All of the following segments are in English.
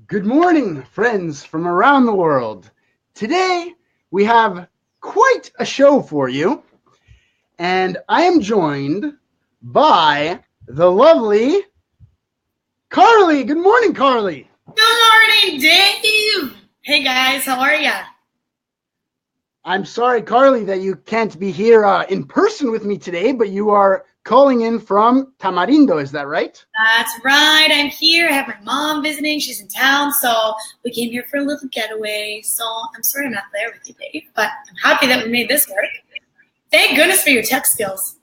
Good morning, friends from around the world. Today, we have quite a show for you, and I am joined by the lovely Carly. Good morning, Carly. Good morning, Dave. Hey, guys. How are ya? I'm sorry, Carly, that you can't be here in person with me today, but you are calling in from Tamarindo. Is that right? That's right. I'm here. I have my mom visiting. She's in town, so we came here for a little getaway. So I'm sorry I'm not there with you, Dave, but I'm happy that we made this work. Thank goodness for your tech skills.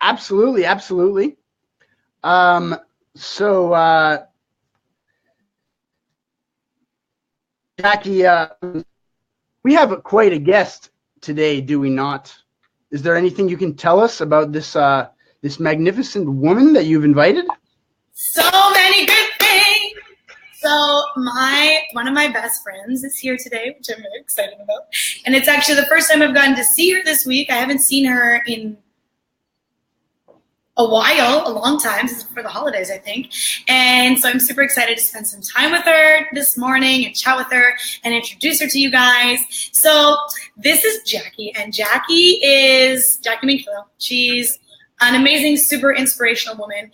Absolutely, absolutely. Jackie, we have quite a guest today, do we not? Is there anything you can tell us about this this magnificent woman that you've invited? So many good things. So one of my best friends is here today, which I'm really excited about. And it's actually the first time I've gotten to see her this week. I haven't seen her in a long time, since for the holidays, I think. And so I'm super excited to spend some time with her this morning and chat with her and introduce her to you guys. So this is Jackie, and Jackie is Jackie Minchillo. She's an amazing, super inspirational woman.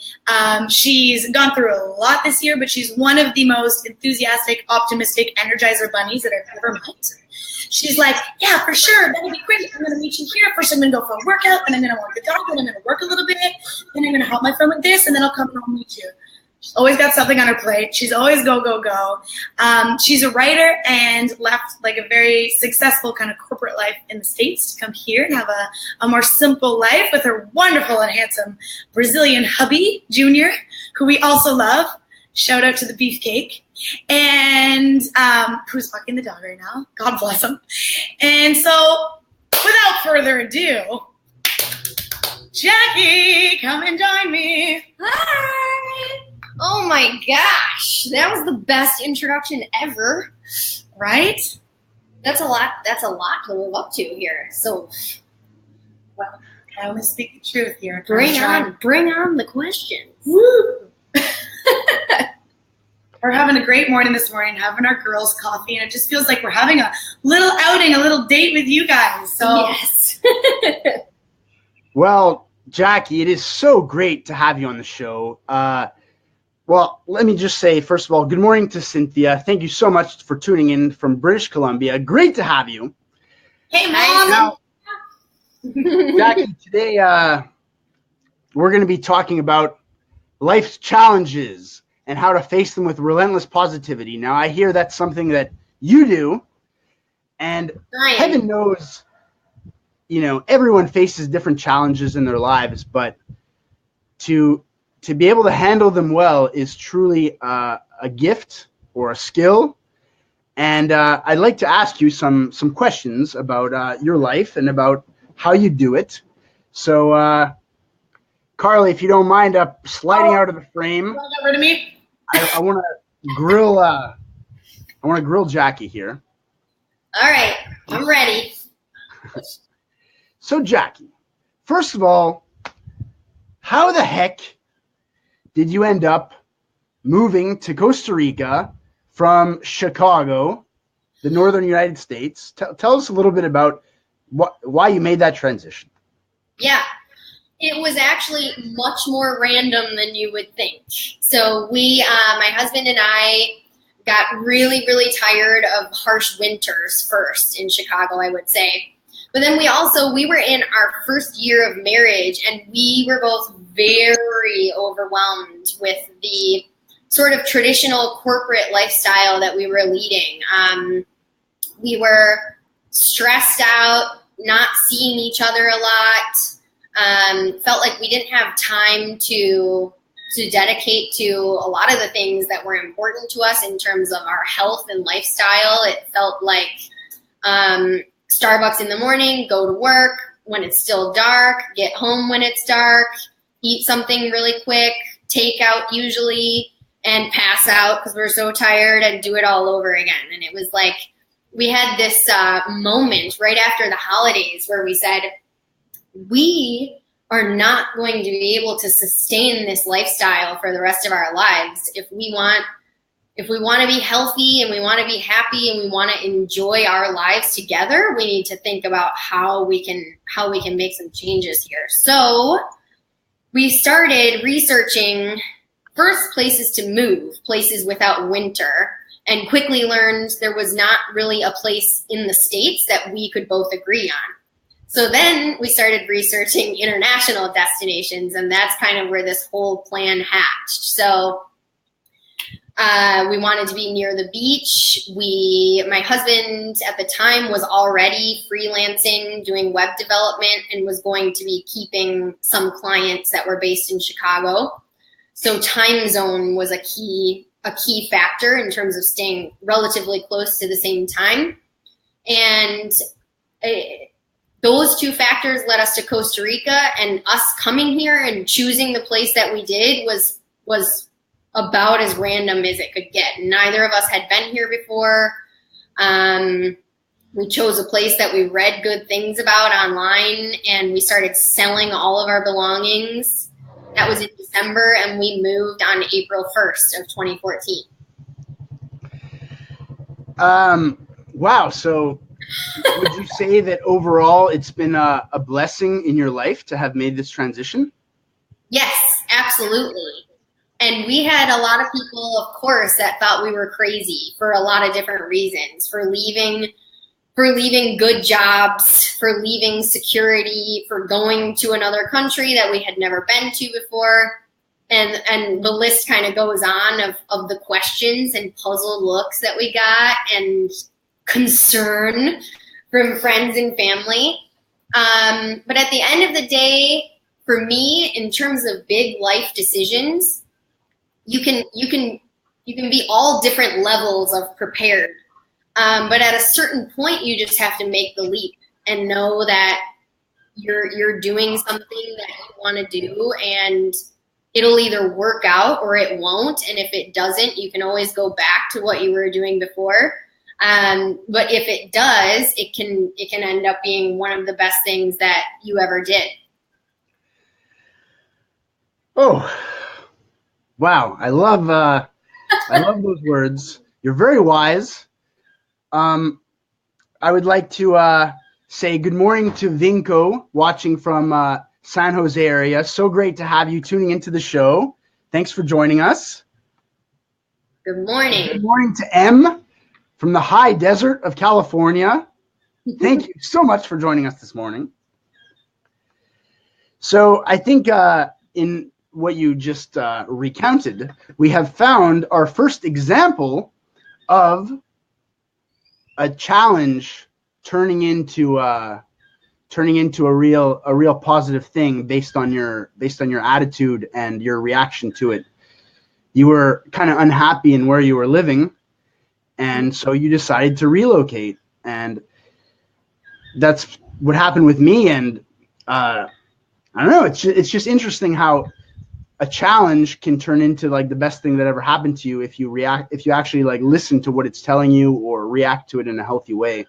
She's gone through a lot this year, but she's one of the most enthusiastic, optimistic, energizer bunnies that I've ever met. She's like, yeah, for sure, that'll be great. I'm going to meet you here. First, I'm going to go for a workout, and I'm going to walk the dog, and I'm going to work a little bit, then I'm going to help my friend with this, and then I'll come and I'll meet you. She's always got something on her plate. She's always go, go, go. She's a writer and left like a very successful kind of corporate life in the States to come here and have a more simple life with her wonderful and handsome Brazilian hubby, Junior, who we also love. Shout out to the beefcake. And who's fucking the dog right now. God bless him. And so, without further ado, Jackie, come and join me. Hi. Oh my gosh, that was the best introduction ever, right? That's a lot to live up to here. So, well, I only speak the truth here. Bring on the questions. Woo! We're having a great morning this morning, having our girls' coffee, and it just feels like we're having a little outing, a little date with you guys. So yes. Well, Jackie, it is so great to have you on the show. Well, let me just say, first of all, good morning to Cynthia. Thank you so much for tuning in from British Columbia. Great to have you. Hey, Mom. Now, Jackie, today we're going to be talking about life's challenges and how to face them with relentless positivity. Now, I hear that's something that you do, and heaven knows, you know, everyone faces different challenges in their lives, but to be able to handle them well is truly a gift or a skill. And I'd like to ask you some questions about your life and about how you do it. So, Carly, if you don't mind sliding out of the frame. Get rid of me. I want to grill. I want to grill Jackie here. All right, I'm ready. So, Jackie, first of all, how the heck did you end up moving to Costa Rica from Chicago, the northern United States? Tell us a little bit about why you made that transition. Yeah. It was actually much more random than you would think. So my husband and I got really, really tired of harsh winters first in Chicago, I would say. But then we were in our first year of marriage, and we were both very overwhelmed with the sort of traditional corporate lifestyle that we were leading. We were stressed out, not seeing each other a lot. Felt like we didn't have time to dedicate to a lot of the things that were important to us in terms of our health and lifestyle. It felt like Starbucks in the morning, go to work when it's still dark, get home when it's dark, eat something really quick, take out usually, and pass out because we're so tired and do it all over again. And it was like we had this moment right after the holidays where we said, we are not going to be able to sustain this lifestyle for the rest of our lives if we want if we want to be healthy and we want to be happy and we want to enjoy our lives together, we need to think about how we can make some changes here. So we started researching first places to move, places without winter, and quickly learned there was not really a place in the States that we could both agree on. So then we started researching international destinations, and that's kind of where this whole plan hatched. So we wanted to be near the beach. My husband at the time was already freelancing, doing web development, and was going to be keeping some clients that were based in Chicago. So time zone was a key factor in terms of staying relatively close to the same time. And those two factors led us to Costa Rica, and us coming here and choosing the place that we did was about as random as it could get. Neither of us had been here before. We chose a place that we read good things about online, and we started selling all of our belongings. That was in December, and we moved on April 1st of 2014. Wow. So would you say that overall it's been a blessing in your life to have made this transition? Yes, absolutely. And we had a lot of people, of course, that thought we were crazy for a lot of different reasons, for leaving good jobs, for leaving security, for going to another country that we had never been to before. And the list kind of goes on of the questions and puzzled looks that we got and concern from friends and family. But at the end of the day, for me, in terms of big life decisions, you can be all different levels of prepared. But at a certain point, you just have to make the leap and know that you're doing something that you want to do, and it'll either work out or it won't. And if it doesn't, you can always go back to what you were doing before. But if it does, it can end up being one of the best things that you ever did. Oh, wow. I love those words. You're very wise. I would like to say good morning to Vinco, watching from San Jose area. So great to have you tuning into the show. Thanks for joining us. Good morning. Good morning to M from the high desert of California. Thank you so much for joining us this morning. So I think in what you just recounted, we have found our first example of a challenge turning into a real positive thing based on your attitude and your reaction to it. You were kind of unhappy in where you were living, and so you decided to relocate, and that's what happened with me. And I don't know, it's just interesting how a challenge can turn into like the best thing that ever happened to you if you actually like listen to what it's telling you or react to it in a healthy way.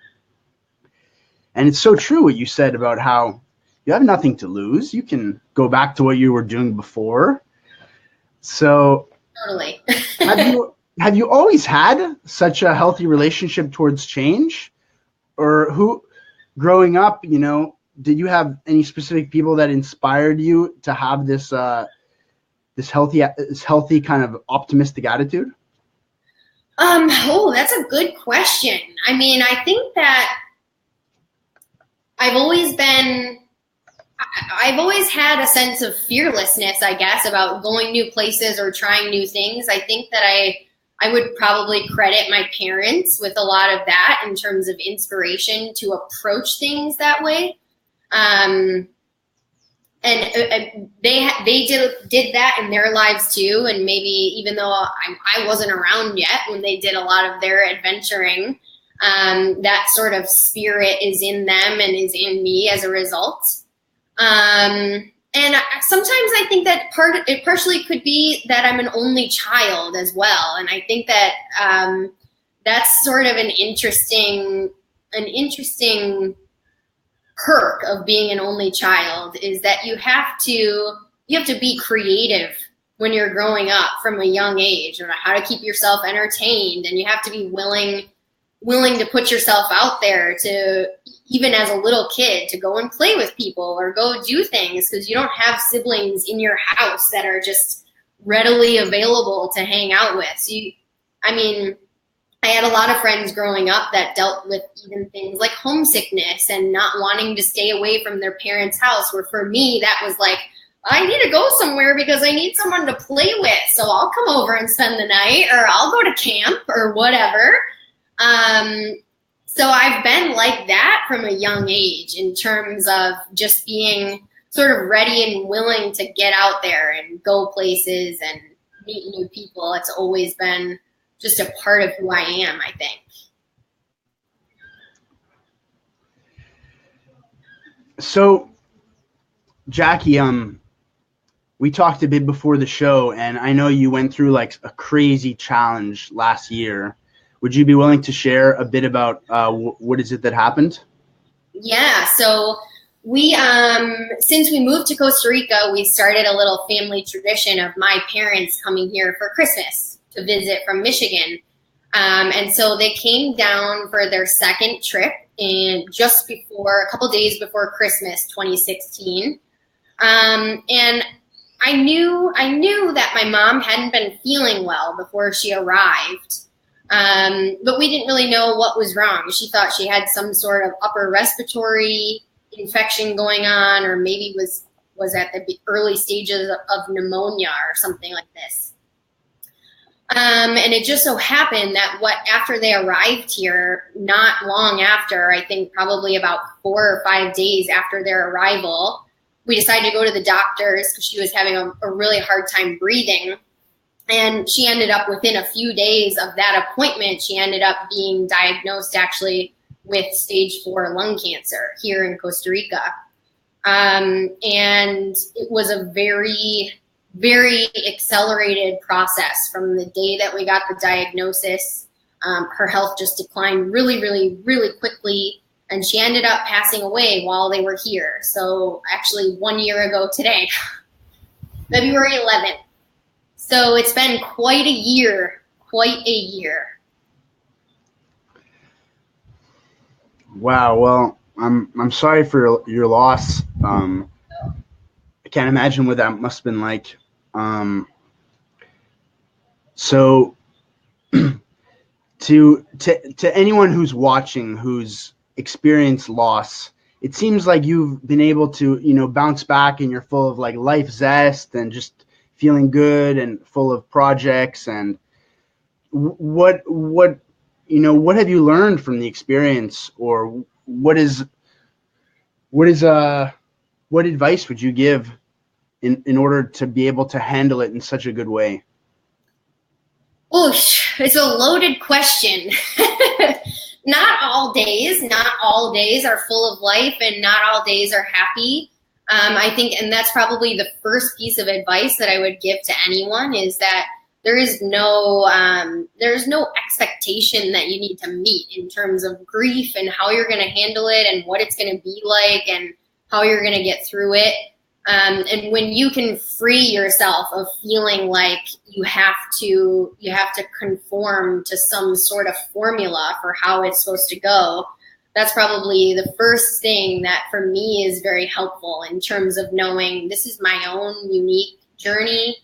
And it's so true what you said about how you have nothing to lose. You can go back to what you were doing before. So totally. have you always had such a healthy relationship towards change? Or growing up, did you have any specific people that inspired you to have this healthy kind of optimistic attitude? That's a good question. I mean, I think that I've always had a sense of fearlessness, I guess, about going new places or trying new things. I think that I would probably credit my parents with a lot of that in terms of inspiration to approach things that way. And they did that in their lives too. And maybe even though I wasn't around yet when they did a lot of their adventuring, that sort of spirit is in them and is in me as a result. And sometimes I think that it partially could be that I'm an only child as well. And I think that that's sort of an interesting perk of being an only child, is that you have to be creative when you're growing up from a young age, and how to keep yourself entertained, and you have to be willing to put yourself out there, to, even as a little kid, to go and play with people or go do things, because you don't have siblings in your house that are just readily available to hang out with. So I had a lot of friends growing up that dealt with even things like homesickness and not wanting to stay away from their parents' house, where for me, that was like, I need to go somewhere because I need someone to play with. So I'll come over and spend the night, or I'll go to camp or whatever. So I've been like that from a young age, in terms of just being sort of ready and willing to get out there and go places and meet new people. It's always been just a part of who I am, I think. So, Jackie, we talked a bit before the show, and I know you went through like a crazy challenge last year. Would you be willing to share a bit about what is it that happened? Yeah, so we, since we moved to Costa Rica, we started a little family tradition of my parents coming here for Christmas to visit from Michigan. And so they came down for their second trip, and just before, a couple days before Christmas 2016. And I knew that my mom hadn't been feeling well before she arrived. But we didn't really know what was wrong. She thought she had some sort of upper respiratory infection going on, or maybe was at the early stages of pneumonia or something like this. And it just so happened that after they arrived here, not long after, I think probably about 4 or 5 days after their arrival, we decided to go to the doctors because she was having a really hard time breathing. And she ended up, within a few days of that appointment, she ended up being diagnosed actually with stage 4 lung cancer here in Costa Rica. And it was a very, very accelerated process from the day that we got the diagnosis. Her health just declined really, really, really quickly. And she ended up passing away while they were here. So actually 1 year ago today, February 11th. So it's been quite a year. Wow. Well, I'm sorry for your loss. I can't imagine what that must have been like. So to anyone who's watching, who's experienced loss, it seems like you've been able to, bounce back, and you're full of like life zest and just feeling good and full of projects. And what have you learned from the experience, or what advice would you give in order to be able to handle it in such a good way? Oosh, it's a loaded question. Not all days are full of life, and not all days are happy. I think, and that's probably the first piece of advice that I would give to anyone, is that there's no expectation that you need to meet in terms of grief and how you're going to handle it and what it's going to be like and how you're going to get through it. And when you can free yourself of feeling like you have to conform to some sort of formula for how it's supposed to go, that's probably the first thing that for me is very helpful in terms of knowing this is my own unique journey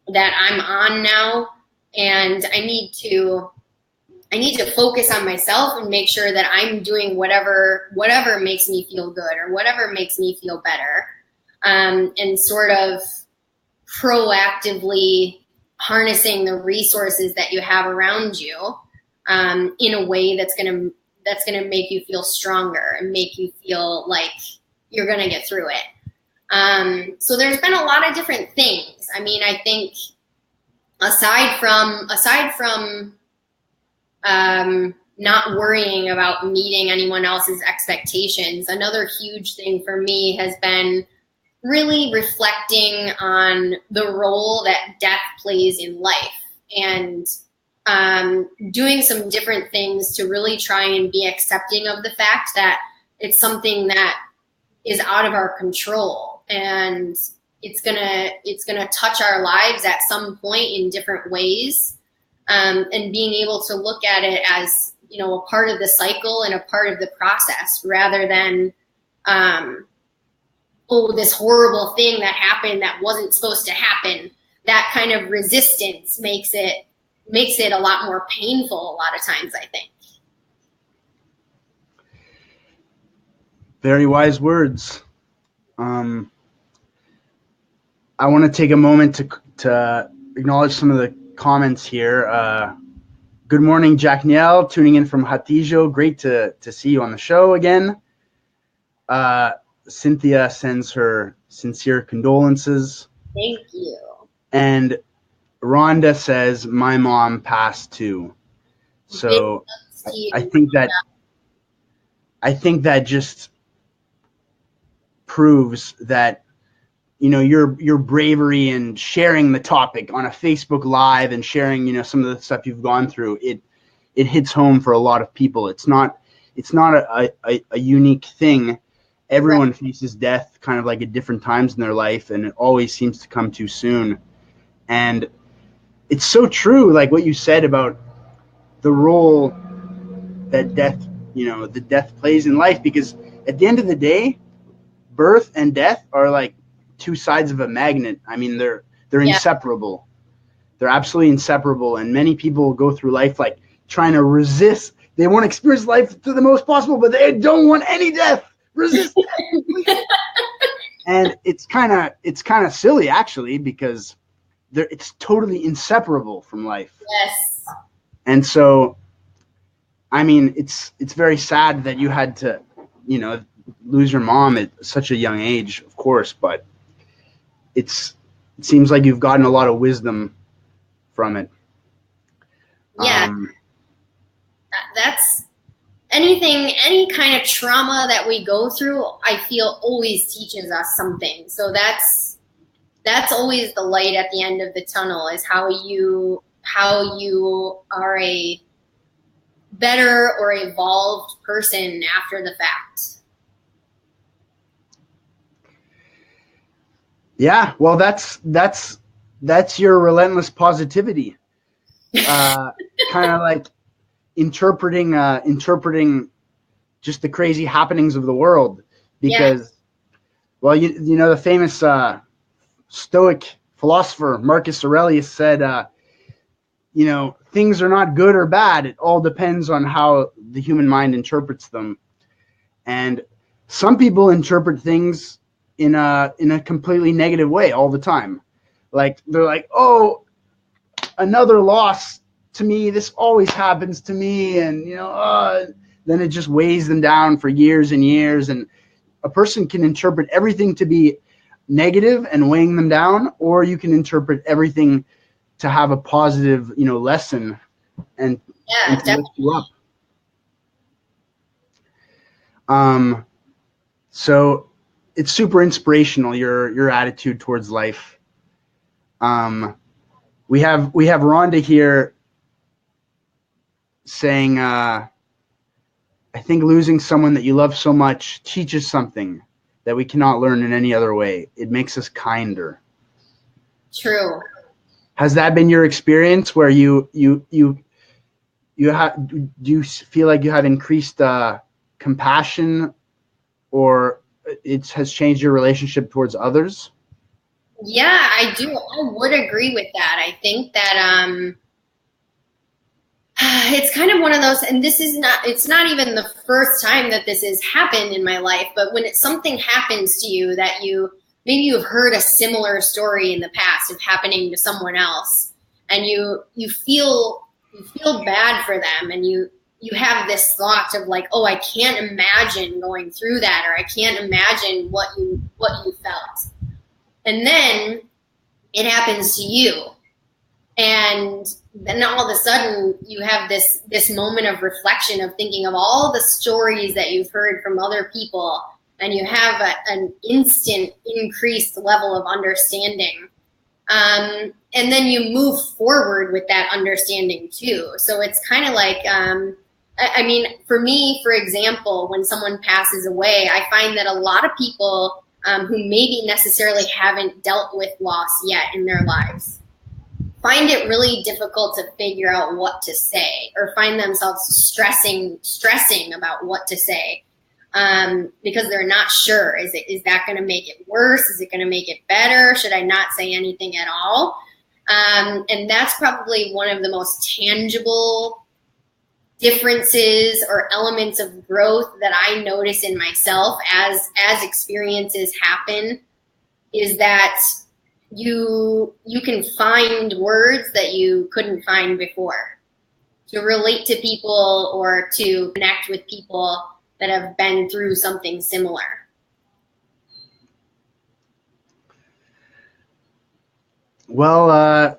that I'm on now, and I need to focus on myself and make sure that I'm doing whatever makes me feel good or whatever makes me feel better, and sort of proactively harnessing the resources that you have around you in a way that's gonna make you feel stronger and make you feel like you're gonna get through it. So there's been a lot of different things. I mean, I think aside from not worrying about meeting anyone else's expectations, another huge thing for me has been really reflecting on the role that death plays in life, and doing some different things to really try and be accepting of the fact that it's something that is out of our control, and it's gonna touch our lives at some point in different ways, and being able to look at it as, you know, a part of the cycle and a part of the process, rather than this horrible thing that happened that wasn't supposed to happen. That kind of resistance makes it a lot more painful a lot of times, I think. Very wise words. I want to take a moment to acknowledge some of the comments here. Good morning, Jack Niel, tuning in from Hatijo. Great to see you on the show again. Cynthia sends her sincere condolences. Thank you. And Rhonda says, my mom passed too. So I think that just proves that, you know, your bravery in sharing the topic on a Facebook Live and sharing, you know, some of the stuff you've gone through, it hits home for a lot of people. It's not a unique thing. Everyone faces death kind of like at different times in their life, and it always seems to come too soon. And it's so true, like what you said about the role that death, you know, the death plays in life, because at the end of the day, birth and death are like two sides of a magnet. I mean, they're inseparable. They're absolutely inseparable. And many people go through life like trying to resist. They want to experience life to the most possible, but they don't want any death. Resist death. And it's kind of silly, actually, because it's totally inseparable from life. Yes. And so, I mean, it's very sad that you had to, you know, lose your mom at such a young age, of course, but it seems like you've gotten a lot of wisdom from it. Yeah. That's any kind of trauma that we go through, I feel always teaches us something. So that's always the light at the end of the tunnel, is how you are a better or evolved person after the fact. Yeah, well, that's your relentless positivity. Kind of like interpreting just the crazy happenings of the world, because well, you know, the famous Stoic philosopher Marcus Aurelius said, you know, things are not good or bad. It all depends on how the human mind interprets them. And some people interpret things in a completely negative way all the time. Like they're like, oh, another loss to me. This always happens to me. And, you know, then it just weighs them down for years and years. And a person can interpret everything to be negative and weighing them down, or you can interpret everything to have a positive, you know, lesson and to lift you up. So it's super inspirational, your attitude towards life. We have Rhonda here saying, I think losing someone that you love so much teaches something that we cannot learn in any other way. It makes us kinder. True. Has that been your experience, where do you feel like you have increased compassion, or it has changed your relationship towards others? Yeah, I do. I would agree with that. I think that it's kind of one of those, and it's not even the first time that this has happened in my life, but when something happens to you that maybe you've heard a similar story in the past of happening to someone else, and you feel bad for them, and you have this thought of like, oh, I can't imagine going through that, or I can't imagine what you felt. And then it happens to you. And then all of a sudden you have this moment of reflection of thinking of all the stories that you've heard from other people, and you have an instant increased level of understanding. And then you move forward with that understanding too. So it's kind of like, I mean, for me, for example, when someone passes away, I find that a lot of people who maybe necessarily haven't dealt with loss yet in their lives find it really difficult to figure out what to say, or find themselves stressing about what to say, because they're not sure. Is that going to make it worse? Is it going to make it better? Should I not say anything at all? And that's probably one of the most tangible differences or elements of growth that I notice in myself as experiences happen, is that you can find words that you couldn't find before to relate to people or to connect with people that have been through something similar. Well,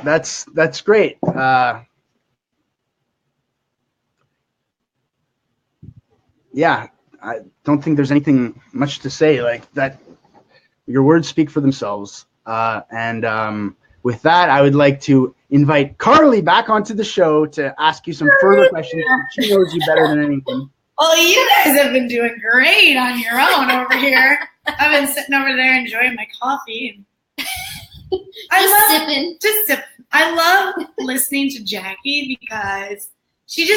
that's great. Yeah, I don't think there's anything much to say. Like that, your words speak for themselves. And with that, I would like to invite Carly back onto the show to ask you some further questions. She knows you better than anything. Well, you guys have been doing great on your own over here. I've been sitting over there enjoying my coffee. Just sipping. I love listening to Jackie because she's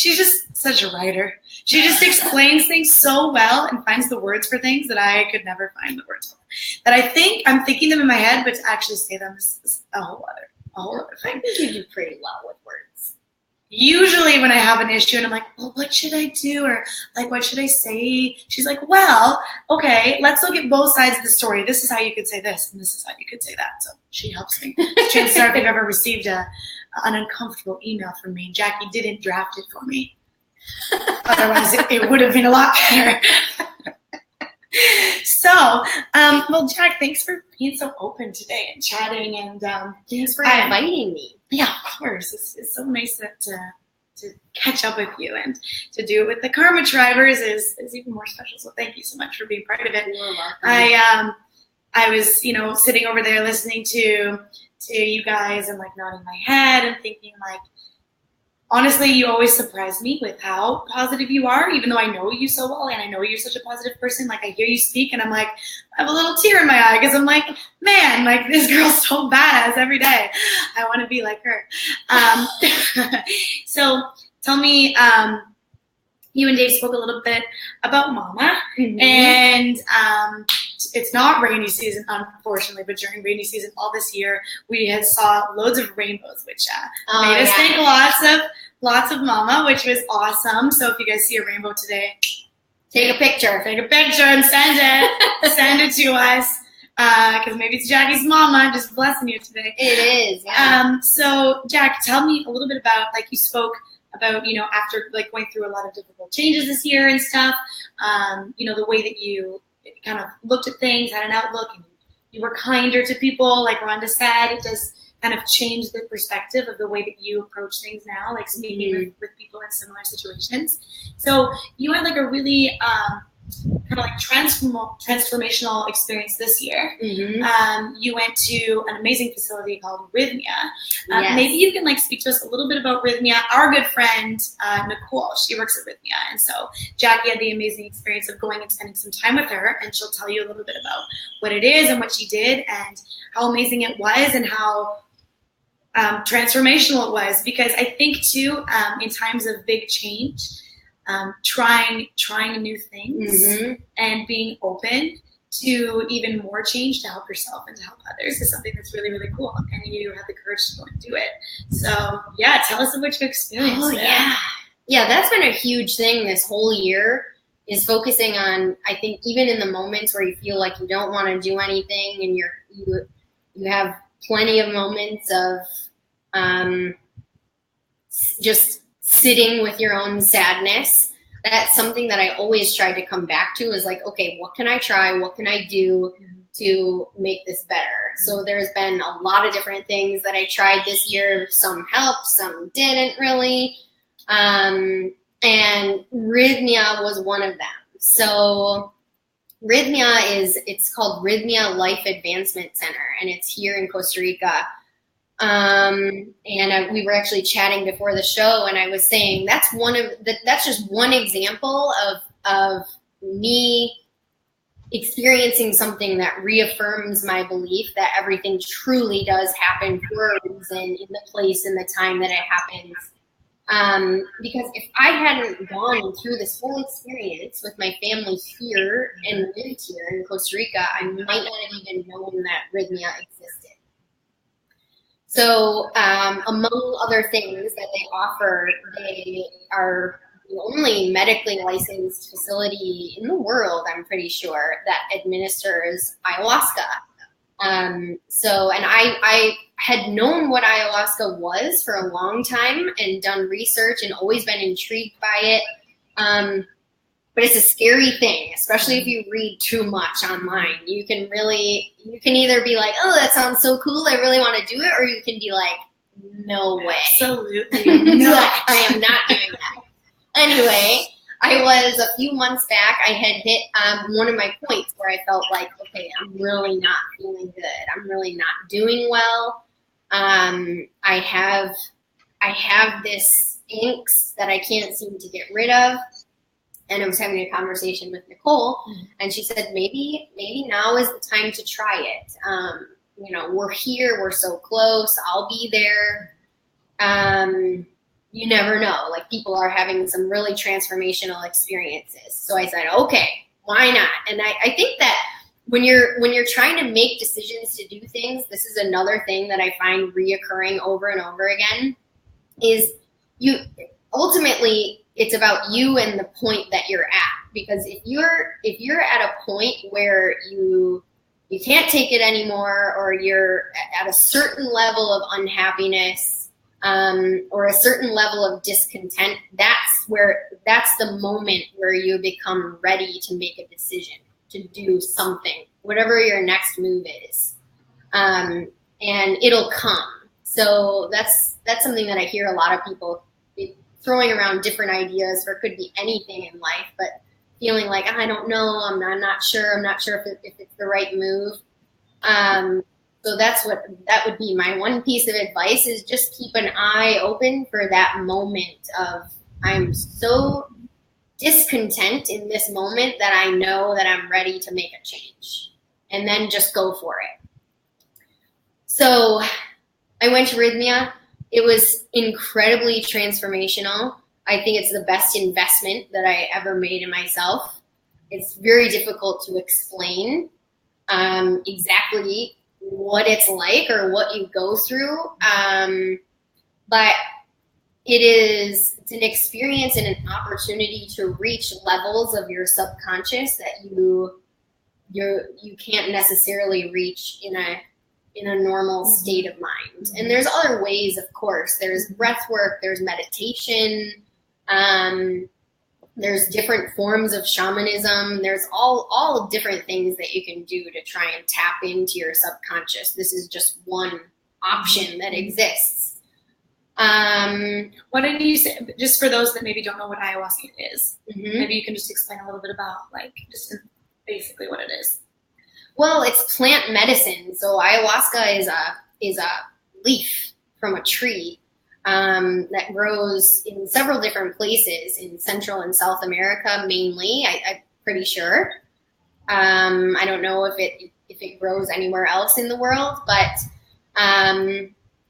just such a writer. She just explains things so well and finds the words for things that I could never find the words for. That I'm thinking them in my head, but to actually say them is a whole other thing. I think you do pretty well with words. Usually when I have an issue and I'm like, well, what should I do? Or like, what should I say? She's like, well, okay, let's look at both sides of the story. This is how you could say this, and this is how you could say that. So she helps me. Chances are, if you've ever received an uncomfortable email from me, Jackie didn't draft it for me. Otherwise, it would have been a lot better. So, well, Jack, thanks for being so open today and chatting, and thanks for inviting me. Yeah, of course. It's so nice to catch up with you, and to do it with the Karma Drivers is even more special. So thank you so much for being part of it. You're welcome. I was, sitting over there listening to you guys and like nodding my head and thinking like, honestly, you always surprise me with how positive you are, even though I know you so well and I know you're such a positive person. Like I hear you speak and I'm like, I have a little tear in my eye because I'm like, man, like this girl's so badass every day. I want to be like her. So tell me, you and Dave spoke a little bit about Mama, Mm-hmm. and it's not rainy season, unfortunately, but during rainy season all this year, we had saw loads of rainbows, which made us think lots of Mama, which was awesome. So if you guys see a rainbow today, Take a picture and send it to us, because maybe it's Jackie's Mama just blessing you today. It is. Yeah. So Jack, tell me a little bit about, like you spoke about, after like going through a lot of difficult changes this year and stuff, the way that you kind of looked at things, had an outlook, and you were kinder to people, like Rhonda said. It does kind of change the perspective of the way that you approach things now, like speaking with people in similar situations. So you had like a really kind of like transformational experience this year. Mm-hmm. You went to an amazing facility called Rhythmia. Yes. Maybe you can like speak to us a little bit about Rhythmia. Our good friend Nicole, she works at Rhythmia, and so Jackie had the amazing experience of going and spending some time with her, and she'll tell you a little bit about what it is and what she did and how amazing it was and how transformational it was. Because I think too, in times of big change, trying new things and being open to even more change to help yourself and to help others is something that's really, really cool. And you have the courage to go and do it. So yeah, tell us about your experience. Oh, yeah. Yeah, that's been a huge thing this whole year, is focusing on, I think, even in the moments where you feel like you don't want to do anything and you have plenty of moments of just sitting with your own sadness. That's something that I always try to come back to, is like, okay, what can I try? What can I do to make this better? So there's been a lot of different things that I tried this year. Some helped, some didn't really. And Rhythmia was one of them. So Rhythmia it's called Rhythmia Life Advancement Center, and it's here in Costa Rica. We were actually chatting before the show, and I was saying that's just one example of me experiencing something that reaffirms my belief that everything truly does happen for a reason in the place and the time that it happens. Because if I hadn't gone through this whole experience with my family here and lived here in Costa Rica, I might not have even known that Rhythmia existed. So among other things that they offer, they are the only medically licensed facility in the world, I'm pretty sure, that administers ayahuasca. And I had known what ayahuasca was for a long time and done research and always been intrigued by it. But it's a scary thing, especially if you read too much online. You can either be like, oh, that sounds so cool, I really want to do it, or you can be like, no way. Absolutely not. I am not doing that. Anyway, I was a few months back, I had hit one of my points where I felt like, okay, I'm really not feeling good. I'm really not doing well. I have this angst that I can't seem to get rid of. And I was having a conversation with Nicole, and she said, maybe now is the time to try it. We're here, we're so close, I'll be there. You never know, like people are having some really transformational experiences. So I said, okay, why not? And I think that when you're trying to make decisions to do things, this is another thing that I find reoccurring over and over again, is ultimately it's about you and the point that you're at. Because if you're at a point where you can't take it anymore, or you're at a certain level of unhappiness, or a certain level of discontent, that's the moment where you become ready to make a decision to do something, whatever your next move is, and it'll come. So that's something that I hear a lot of people throwing around different ideas for, could be anything in life, but feeling like, I don't know, I'm not sure if it's the right move. So that would be my one piece of advice, is just keep an eye open for that moment of, I'm so discontent in this moment that I know that I'm ready to make a change, and then just go for it. So I went to Rhythmia. It was incredibly transformational. I think it's the best investment that I ever made in myself. It's very difficult to explain exactly what it's like or what you go through. But it's an experience and an opportunity to reach levels of your subconscious that you can't necessarily reach in a normal state of mind. And there's other ways, of course. There's breath work, there's meditation, there's different forms of shamanism. There's all different things that you can do to try and tap into your subconscious. This is just one option that exists. What did you say, just for those that maybe don't know what ayahuasca is, maybe you can just explain a little bit about, like, just basically what it is. Well, it's plant medicine. So ayahuasca is a leaf from a tree that grows in several different places in Central and South America, mainly. I'm pretty sure. I don't know if it grows anywhere else in the world, but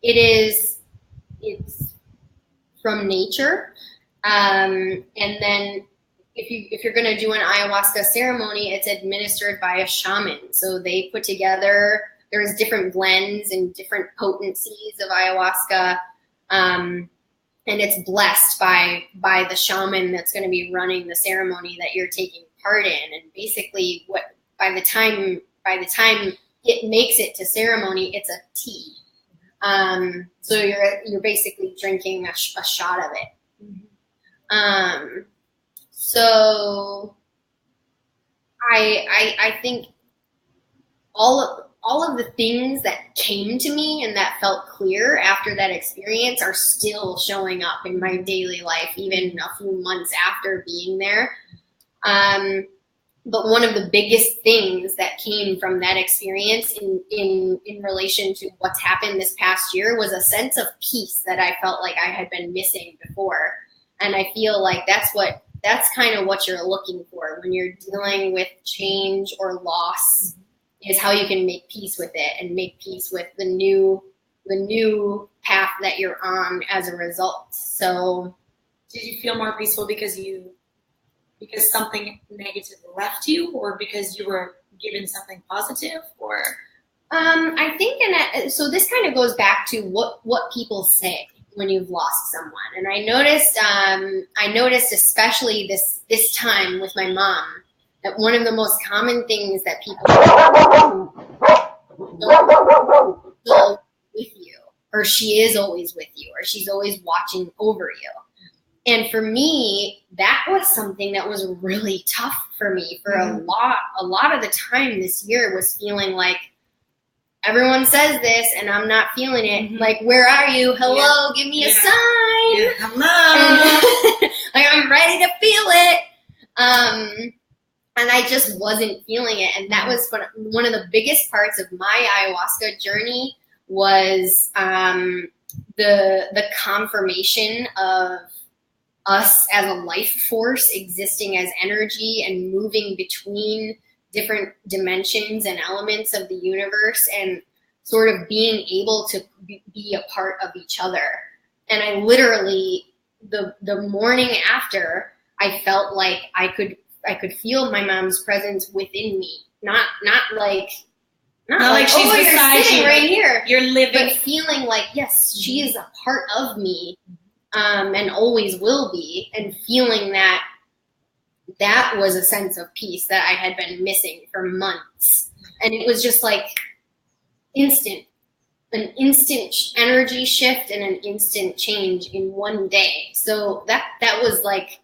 it's from nature. And then if you're going to do an ayahuasca ceremony, it's administered by a shaman. So they put together, there's different blends and different potencies of ayahuasca. And it's blessed by the shaman that's going to be running the ceremony that you're taking part in. And basically by the time it makes it to ceremony, it's a tea. So you're basically drinking a shot of it. So I think all of the things that came to me and that felt clear after that experience are still showing up in my daily life, even a few months after being there. But one of the biggest things that came from that experience in relation to what's happened this past year was a sense of peace that I felt like I had been missing before. And I feel like that's what that's kind of what you're looking for when you're dealing with change or loss, is how you can make peace with it and make peace with the new path that you're on as a result. So did you feel more peaceful because something negative left you, or because you were given something positive, or? I think, so this kind of goes back to what people say when you've lost someone. And I noticed especially this time with my mom, that one of the most common things that people don't go with you, or she is always with you, or she's always watching over you. And for me, that was something that was really tough for me for a lot of the time this year, was feeling like everyone says this and I'm not feeling it. Like, where are you? Hello, give me a sign. Yeah. Hello. And, like, I'm ready to feel it. And I just wasn't feeling it. And that was one of the biggest parts of my ayahuasca journey, was the confirmation of us as a life force existing as energy and moving between different dimensions and elements of the universe, and sort of being able to be a part of each other. And I literally, the morning after, I felt like I could feel my mom's presence within me. Not like she's beside sitting you, right here. You're living, but feeling like, yes, she is a part of me, and always will be. And feeling that was a sense of peace that I had been missing for months. And it was just like an instant energy shift and an instant change in one day. So that was like,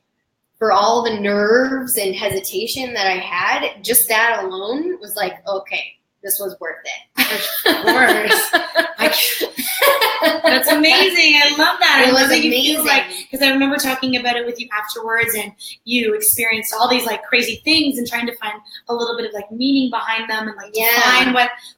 for all the nerves and hesitation that I had, just that alone was like, okay, this was worth it. Of course. That's amazing. I love that. It was love that amazing. You feel like, because I remember talking about it with you afterwards, and you experienced all these like crazy things and trying to find a little bit of like meaning behind them, and like define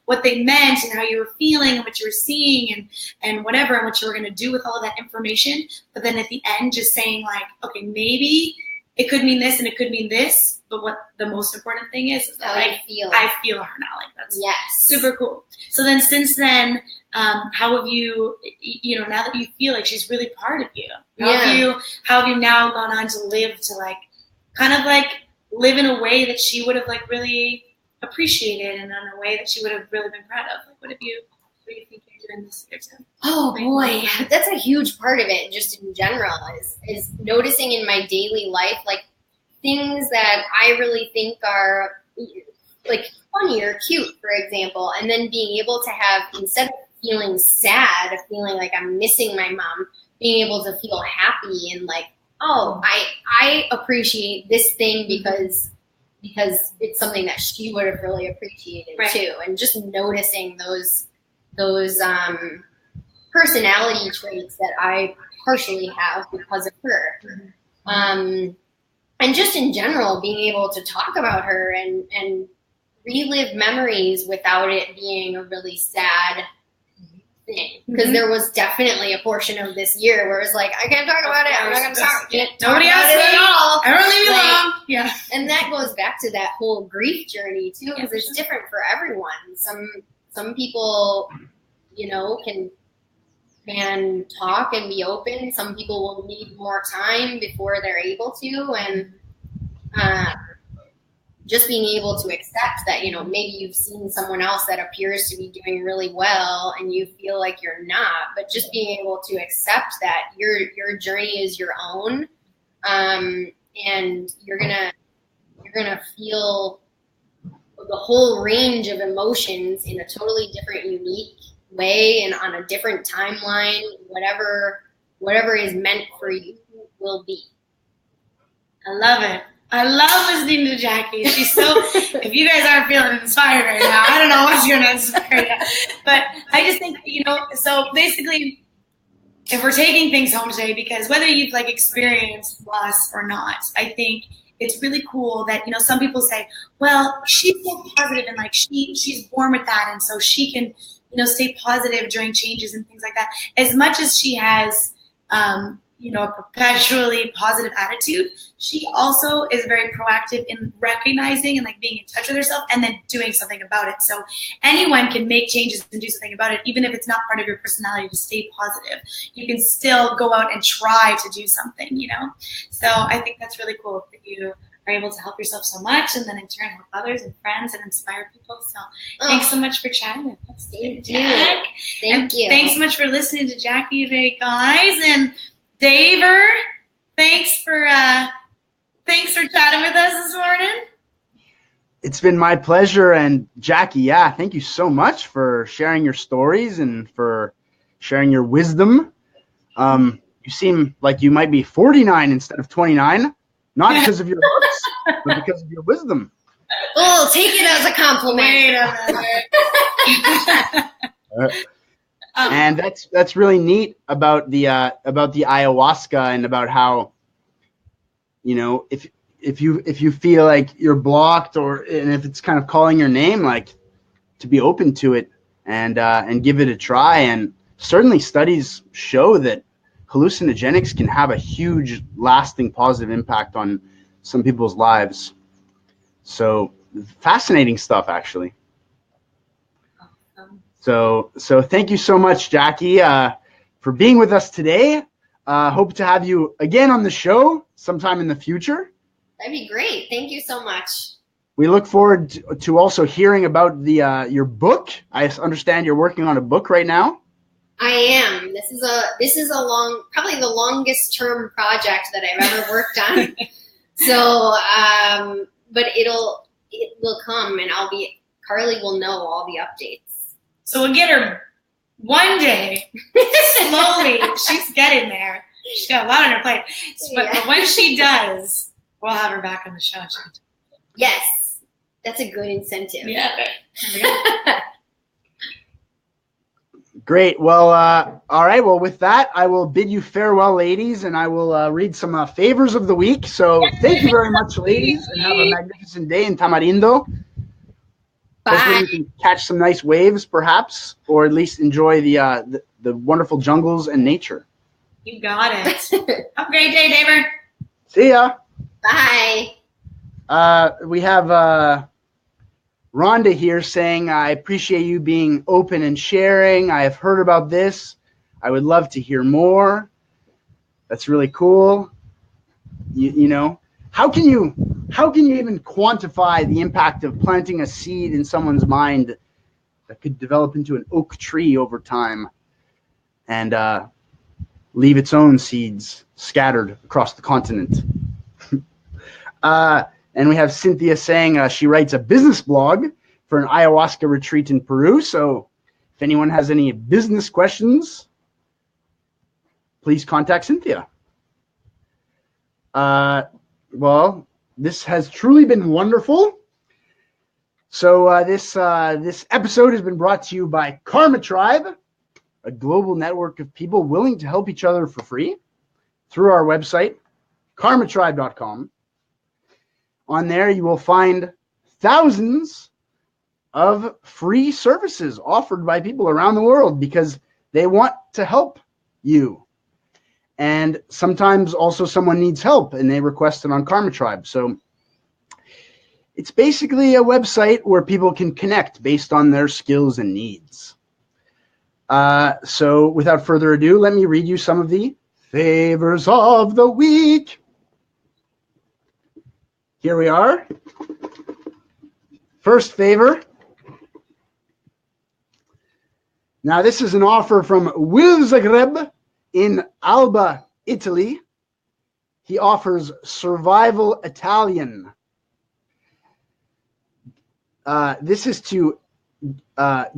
what they meant and how you were feeling and what you were seeing and whatever, and what you were going to do with all of that information. But then at the end, just saying like, okay, maybe it could mean this and it could mean this, but what the most important thing is that I feel her now. Like, that's super cool. So then since then, how have you, now that you feel like she's really part of you, how have you now gone on to live, to like, kind of like live in a way that she would have like really appreciated, and in a way that she would have really been proud of? Like, what do you think you're doing this year too? Oh boy, that's a huge part of it. Just in general, is noticing in my daily life, like, things that I really think are like funny or cute, for example, and then being able to have, instead of feeling sad, of feeling like I'm missing my mom, being able to feel happy and like, oh, I appreciate this thing because it's something that she would have really appreciated too, and just noticing those personality traits that I partially have because of her. And just in general, being able to talk about her and relive memories without it being a really sad thing. Because there was definitely a portion of this year where it was like, I can't talk about it. I'm not going to talk. Nobody else at all. Everyone leave me alone. Yeah. And that goes back to that whole grief journey too, because it's different for everyone. Some people, can talk and be open. Some people will need more time before they're able to, and just being able to accept that, maybe you've seen someone else that appears to be doing really well and you feel like you're not, but just being able to accept that your journey is your own, and you're gonna feel the whole range of emotions in a totally different, unique way, and on a different timeline. Whatever is meant for you will be. I love it. I love listening to Jackie. She's so, if you guys aren't feeling inspired right now, I don't know what's going to inspire you. But I just think, so basically, if we're taking things home today, because whether you've like experienced loss or not, I think it's really cool that, some people say, well, she's so positive and like she's born with that, and so she can, stay positive during changes and things like that. As much as she has a perpetually positive attitude, she also is very proactive in recognizing and like being in touch with herself and then doing something about it. So anyone can make changes and do something about it, even if it's not part of your personality to stay positive. You can still go out and try to do something, So I think that's really cool that you are able to help yourself so much and then in turn help others and friends and inspire people. So thanks so much for chatting with us. Thank you. Thanks so much for listening to Jackie today, guys. And Daver, thanks for chatting with us this morning. It's been my pleasure. And Jackie, thank you so much for sharing your stories and for sharing your wisdom. You seem like you might be 49 instead of 29. Not because of your looks, but because of your wisdom. Oh, take it as a compliment. Wait a minute. And that's really neat about the ayahuasca and about how, if you feel like you're blocked and if it's kind of calling your name, like to be open to it and give it a try. And certainly studies show that hallucinogenics can have a huge lasting positive impact on some people's lives. So fascinating stuff, actually. So thank you so much, Jackie, for being with us today. Hope to have you again on the show sometime in the future. That'd be great. Thank you so much. We look forward to also hearing about your book. I understand you're working on a book right now. I am. This is probably the longest term project that I've ever worked on. So, but it will come, and Carly will know all the updates. So we'll get her one day, slowly. She's getting there. She's got a lot on her plate. But when she does, we'll have her back on the show. Yes, that's a good incentive. Yeah. Great. Well, all right. Well, with that, I will bid you farewell, ladies, and I will read some favors of the week. So thank you very much, ladies, and have a magnificent day in Tamarindo. Bye. Hopefully you can catch some nice waves, perhaps, or at least enjoy the wonderful jungles and nature. You got it. Have a great day, Daver. See ya. Bye. We have Rhonda here saying, I appreciate you being open and sharing. I have heard about this. I would love to hear more. That's really cool. You know, how can you even quantify the impact of planting a seed in someone's mind that could develop into an oak tree over time and leave its own seeds scattered across the continent? And we have Cynthia saying she writes a business blog for an ayahuasca retreat in Peru. So if anyone has any business questions, please contact Cynthia. Well, this has truly been wonderful. So this episode has been brought to you by Karma Tribe, a global network of people willing to help each other for free through our website, karmatribe.com. On there, you will find thousands of free services offered by people around the world because they want to help you. And sometimes also someone needs help and they request it on Karma Tribe. So it's basically a website where people can connect based on their skills and needs. So without further ado, let me read you some of the favors of the week. Here we are. First favor. Now, this is an offer from Will Zagreb in Alba, Italy. He offers survival Italian. This is to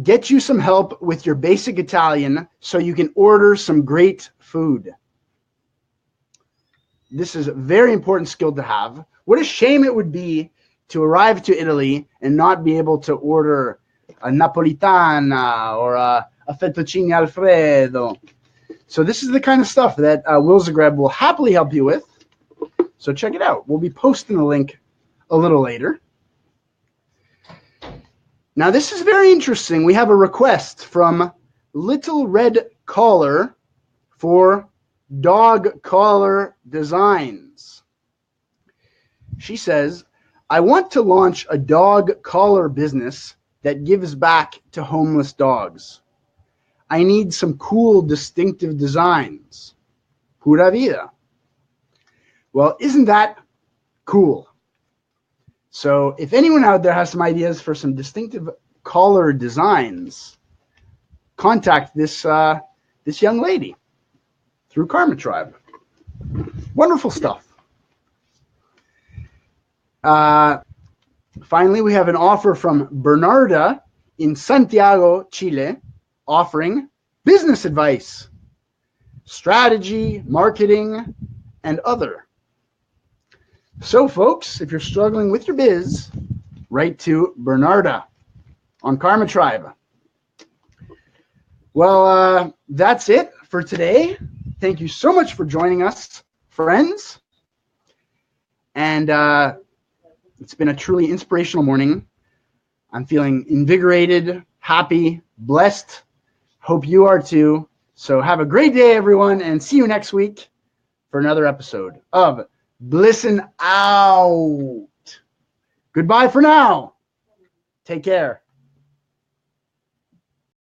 get you some help with your basic Italian so you can order some great food. This is a very important skill to have. What a shame it would be to arrive to Italy and not be able to order a Napolitana or a fettuccine Alfredo. So this is the kind of stuff that Will Zagreb will happily help you with. So check it out. We'll be posting the link a little later. Now this is very interesting. We have a request from Little Red Collar for dog collar designs. She says, I want to launch a dog collar business that gives back to homeless dogs. I need some cool, distinctive designs. Pura vida. Well, isn't that cool? So if anyone out there has some ideas for some distinctive collar designs, contact this this young lady through Karma Tribe. Wonderful stuff. Finally, we have an offer from Bernarda in Santiago, Chile, offering business advice, strategy, marketing, and other. So, folks, if you're struggling with your biz, write to Bernarda on Karma Tribe. Well, that's it for today. Thank you so much for joining us, friends. And it's been a truly inspirational morning. I'm feeling invigorated, happy, blessed. Hope you are too. So have a great day, everyone, and see you next week for another episode of Blissin Out. Goodbye for now. Take care.